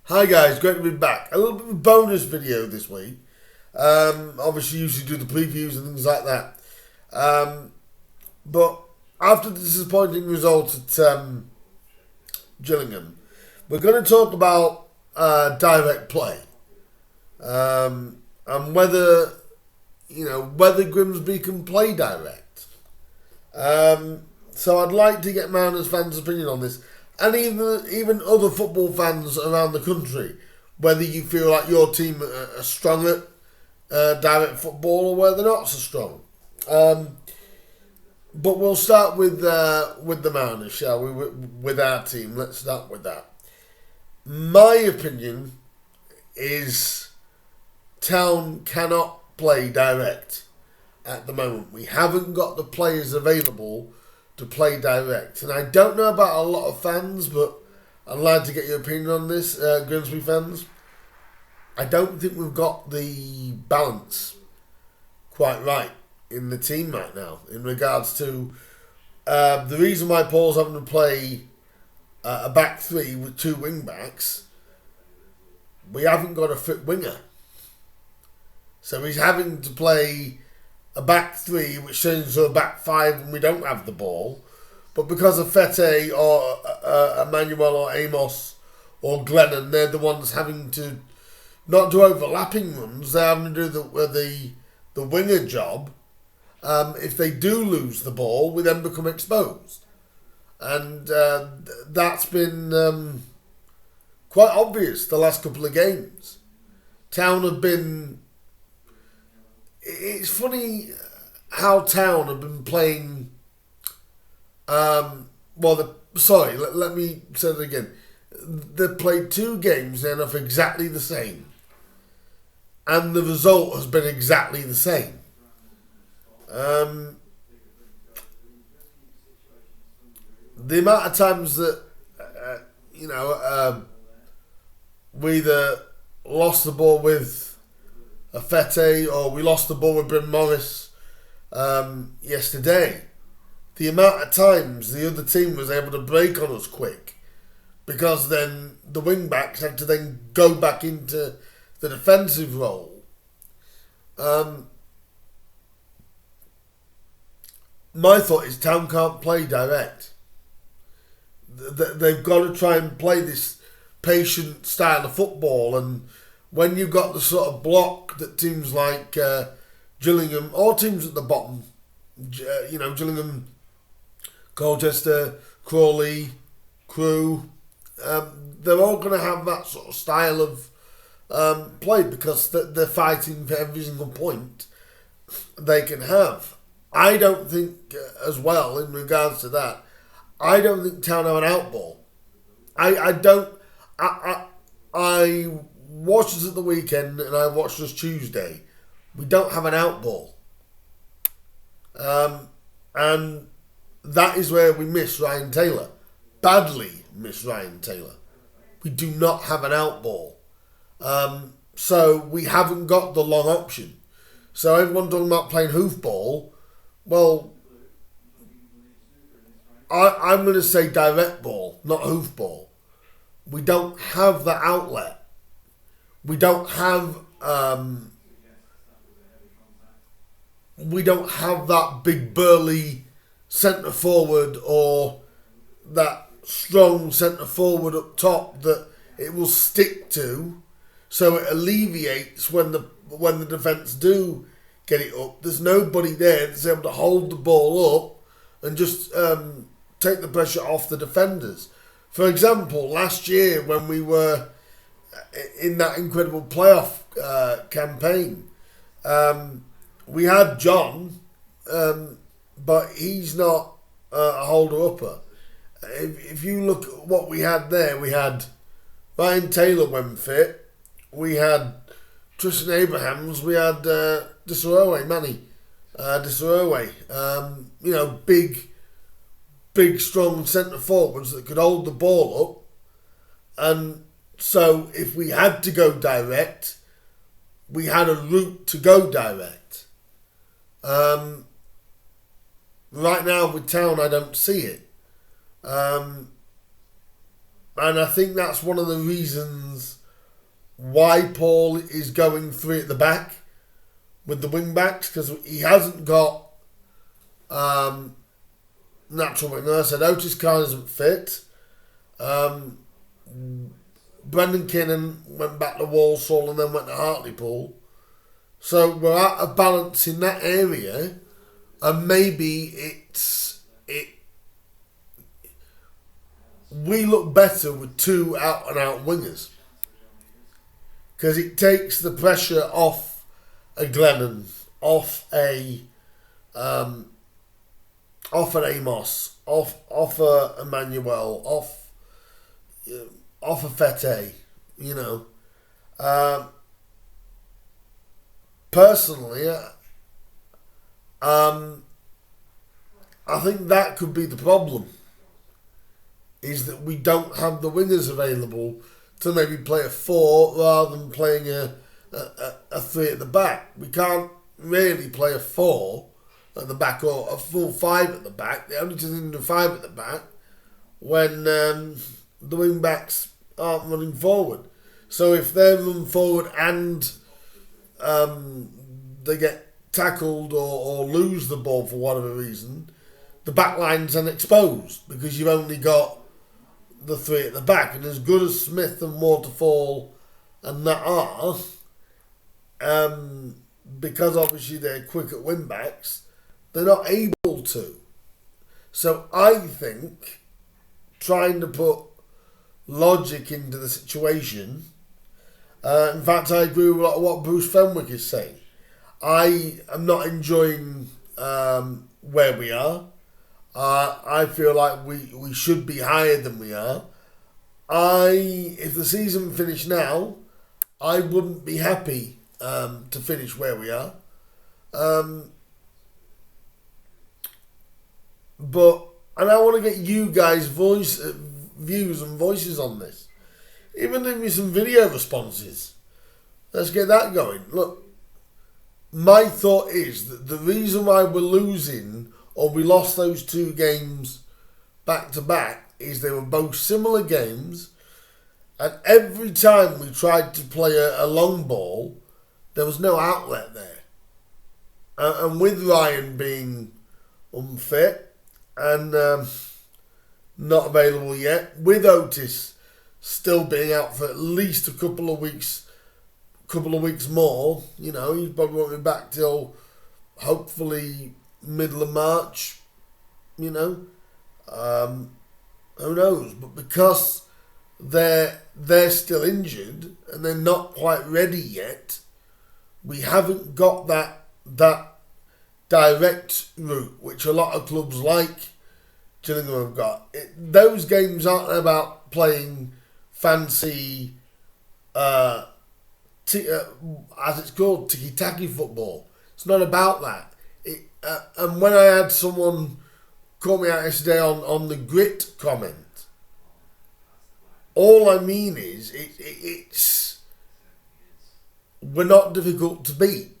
Hi guys, great to be back. A little bit of a bonus video this week. Obviously, usually do the previews and things like that. But after the disappointing result at Gillingham, we're going to talk about direct play and whether Grimsby can play direct. So I'd like to get Mariners fans' opinion on this, and even other football fans around the country, whether you feel like your team are strong at direct football or whether they're not so strong. But we'll start with the Mariners, shall we? With our team, let's start with that. My opinion is Town cannot play direct at the moment. We haven't got the players available to play direct. And I don't know about a lot of fans, but I'd like to get your opinion on this, Grimsby fans. I don't think we've got the balance quite right in the team right now in regards to the reason why Paul's having to play a back three with two wing backs. We haven't got a fit winger. So he's having to play a back three, which turns into a back five when we don't have the ball. But because of Fete or Emmanuel or Amos or Glennon, they're the ones having to not do overlapping runs. They're having to do the winger job. If they do lose the ball, we then become exposed. And that's been quite obvious the last couple of games. Town have been... It's funny how Town have been playing... let me say it again. They've played two games and are exactly the same. And the result has been exactly the same. The amount of times that, we either lost the ball with a Fete or we lost the ball with Bryn Morris yesterday. The amount of times the other team was able to break on us quick because then the wing backs had to then go back into the defensive role. My thought is Town can't play direct. They've got to try and play this patient style of football, and when you've got the sort of block that teams like Gillingham or teams at the bottom, Gillingham, Colchester, Crawley, Crewe, they're all going to have that sort of style of play because they're fighting for every single point they can have. I don't think, as well, in regards to that, I don't think Town have an out ball. I watched us at the weekend and I watched us Tuesday. We don't have an out ball. And that is where we miss Ryan Taylor. Badly miss Ryan Taylor. We do not have an out ball. So we haven't got the long option. So everyone talking about playing hoofball, well, I'm going to say direct ball, not hoofball. We don't have the outlet. We don't have that big burly centre forward or that strong centre forward up top that it will stick to, so it alleviates when the defence do get it up. There's nobody there that's able to hold the ball up and just take the pressure off the defenders. For example, last year when we were in that incredible playoff campaign, we had John, but he's not a holder-upper. If you look at what we had there, we had Ryan Taylor when fit, we had Tristan Abrahams, we had Manny Disaroway, big strong centre forwards that could hold the ball up. And so if we had to go direct, we had a route to go direct. Right now with Town, I don't see it. And I think that's one of the reasons why Paul is going three at the back with the wing backs, because he hasn't got natural winger. I said Otis Khan isn't fit. Brendan Kinnan went back to Walsall and then went to Hartlepool. So we're out of balance in that area, and maybe we look better with two out and out wingers, because it takes the pressure off a Glennon, off an Amos, off a Emmanuel, off a Fete, you know. Personally, I think that could be the problem, is that we don't have the wingers available to maybe play a four rather than playing a three at the back. We can't really play a four at the back or a full five at the back. They only just need a five at the back when the wing backs aren't running forward. So if they run forward and they get tackled or lose the ball for whatever reason, the back line's then exposed because you've only got the three at the back. And as good as Smith and Waterfall and that are, because obviously they're quick at wing backs, they're not able to. So I think trying to put logic into the situation. In fact, I agree with a lot of what Bruce Fenwick is saying. I am not enjoying where we are. I feel like we should be higher than we are. If the season finished now, I wouldn't be happy to finish where we are. And I want to get you guys' views and voices on this. Even give me some video responses. Let's get that going. Look, my thought is that the reason why we're losing, or we lost those two games back to back, is they were both similar games, and every time we tried to play a long ball, there was no outlet there. And with Ryan being unfit and not available yet, with Otis still being out for at least a couple of weeks more, you know, he's probably won't be back till hopefully middle of March, you know. Who knows? But because they're still injured and they're not quite ready yet, we haven't got that direct route, which a lot of clubs like Gillingham have got. Those games aren't about playing fancy, as it's called, tiki-taki football. It's not about that. And when I had someone call me out yesterday on the grit comment, all I mean is it's we're not difficult to beat.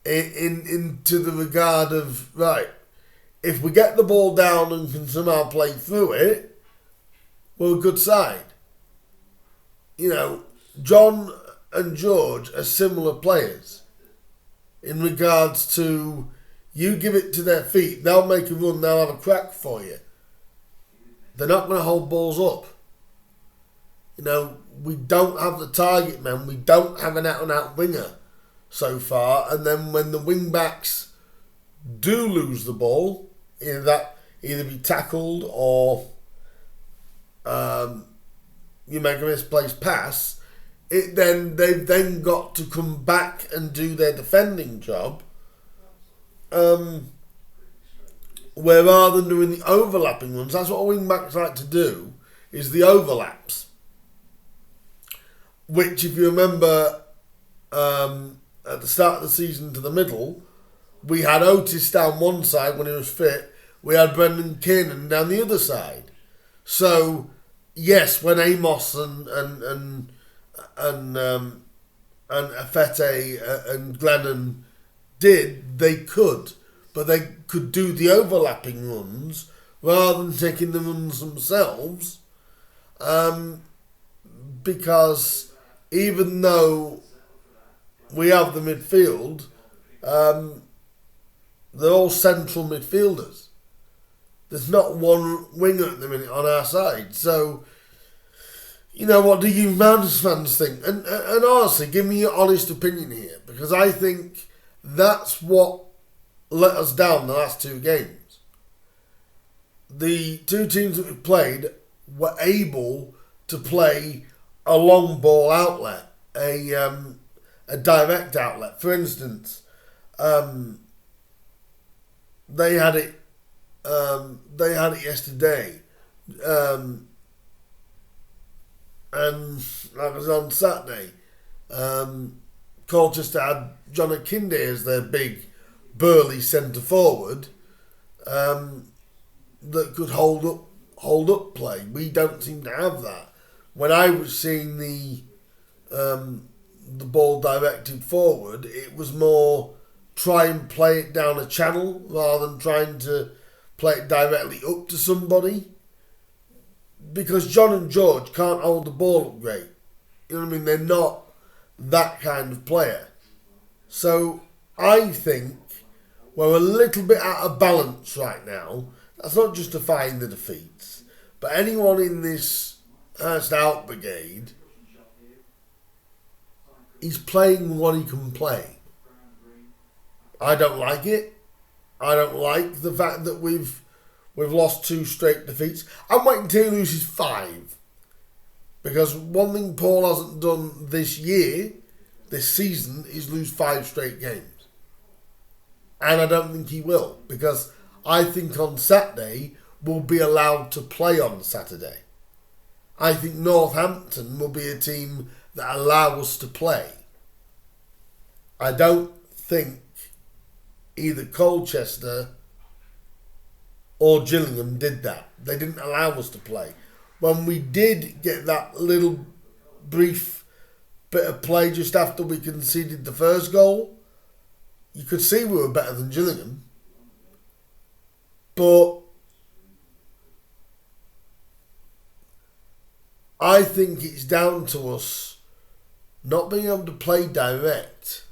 Into the regard of, right, if we get the ball down and can somehow play through it, we're a good side. You know, John and George are similar players in regards to, you give it to their feet, they'll make a run, they'll have a crack for you. They're not going to hold balls up. You know, we don't have the target man, we don't have an out-and-out winger so far, and then when the wing-backs do lose the ball, either be tackled or you make a misplaced pass, they've then got to come back and do their defending job, where rather than doing the overlapping ones, that's what wing backs like to do, is the overlaps, which, if you remember, at the start of the season to the middle, we had Otis down one side when he was fit, we had Brendan Kiernan down the other side. So yes, when Amos and Fete and Glennon did, they could, but they could do the overlapping runs rather than taking the runs themselves because even though we have the midfield, they're all central midfielders. There's not one winger at the minute on our side. So, what do you Mountains fans think? And honestly, give me your honest opinion here, because I think that's what let us down the last two games. The two teams that we've played were able to play a long ball outlet, a direct outlet. For instance, they had it yesterday, and that was on Saturday. Colchester had John Akinde as their big, burly centre forward that could hold up play. We don't seem to have that. When I was seeing the ball directed forward, it was more try and play it down a channel rather than trying to play it directly up to somebody. Because John and George can't hold the ball up great. You know what I mean? They're not that kind of player. So I think we're a little bit out of balance right now. That's not justifying the defeats. But anyone in this Hurst Out Brigade is playing what he can play. I don't like it. I don't like the fact that we've lost 2 straight defeats. I'm waiting till he loses 5. Because one thing Paul hasn't done this season, is lose 5 straight games. And I don't think he will. Because I think on Saturday, we'll be allowed to play on Saturday. I think Northampton will be a team that allow us to play. I don't think either Colchester or Gillingham did that. They didn't allow us to play. When we did get that little brief bit of play just after we conceded the first goal, you could see we were better than Gillingham. But I think it's down to us not being able to play direct.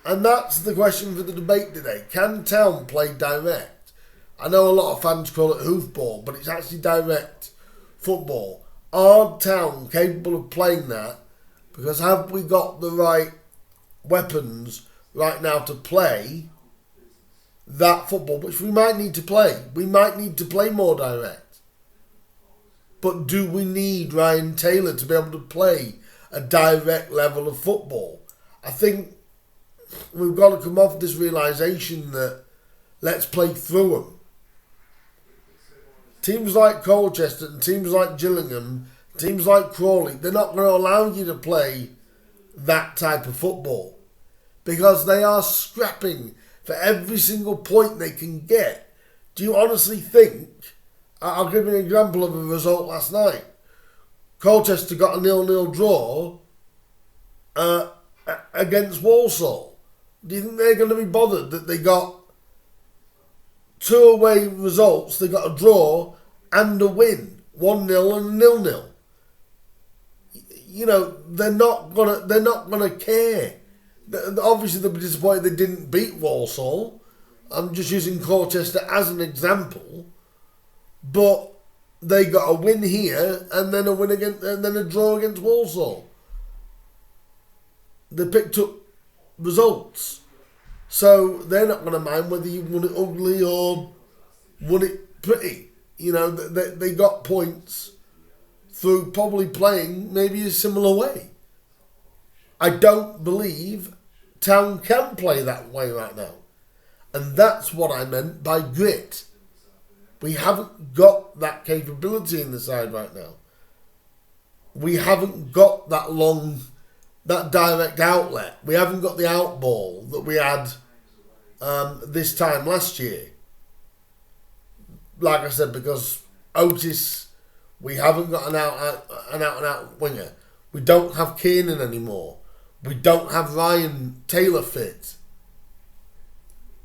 And that's the question for the debate today. Can Town play direct? I know a lot of fans call it hoofball, but it's actually direct football. Are Town capable of playing that? Because have we got the right weapons right now to play that football, which we might need to play. We might need to play more direct. But do we need Ryan Taylor to be able to play a direct level of football? I think we've got to come off this realisation that let's play through them. Teams like Colchester and teams like Gillingham, teams like Crawley, they're not going to allow you to play that type of football because they are scrapping for every single point they can get. Do you honestly think... I'll give you an example of a result last night. Colchester got a 0-0 draw against Walsall. Do you think they're going to be bothered that they got 2 away results? They got a draw and a win, 1-0 and 0-0. You know, they're not gonna care. Obviously, they'll be disappointed they didn't beat Walsall. I'm just using Colchester as an example. But they got a win here and then a win against, and then a draw against Walsall. They picked up results. So they're not going to mind whether you won it ugly or won it pretty. You know, they got points through probably playing maybe a similar way. I don't believe Town can play that way right now. And that's what I meant by grit. We haven't got that capability in the side right now. We haven't got that direct outlet. We haven't got the out ball that we had this time last year. Like I said, because Otis, we haven't got an out winger. We don't have Kiernan anymore. We don't have Ryan Taylor fit.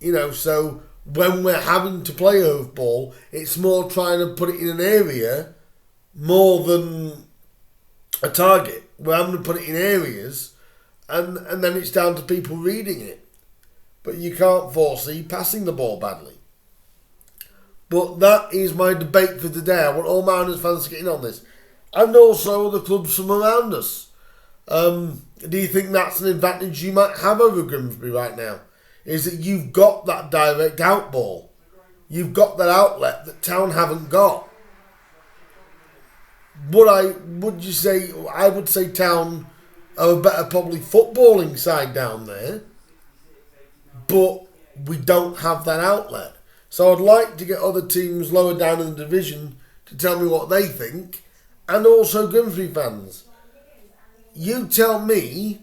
You know, so when we're having to play hoofball, it's more trying to put it in an area more than a target. We're having to put it in areas, and then it's down to people reading it. But you can't foresee passing the ball badly. But that is my debate for today. I want all Mariners fans to get in on this. And also the clubs from around us. Do you think that's an advantage you might have over Grimsby right now? Is that you've got that direct out ball. You've got that outlet that Town haven't got. I would say Town are a better probably footballing side down there. But we don't have that outlet. So I'd like to get other teams lower down in the division to tell me what they think. And also Grimsby fans. You tell me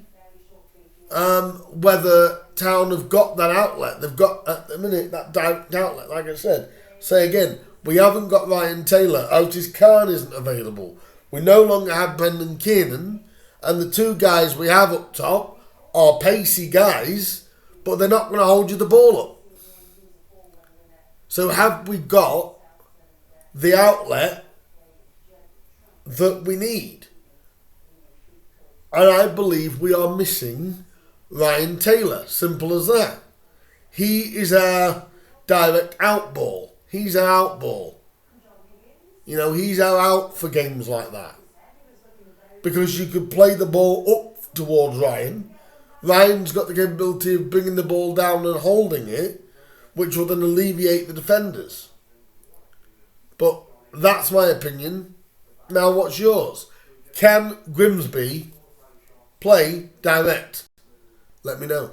whether Town have got that outlet. They've got, at the minute, that direct outlet. Like I said, say again, we haven't got Ryan Taylor. Otis Khan isn't available. We no longer have Brendan Kiernan. And the two guys we have up top are pacey guys, but they're not going to hold you the ball up. So have we got the outlet that we need? And I believe we are missing Ryan Taylor. Simple as that. He is our direct out ball. He's our out ball. You know, he's our out for games like that. Because you could play the ball up towards Ryan. Ryan's got the capability of bringing the ball down and holding it, which will then alleviate the defenders. But that's my opinion. Now, what's yours? Can Grimsby play direct? Let me know.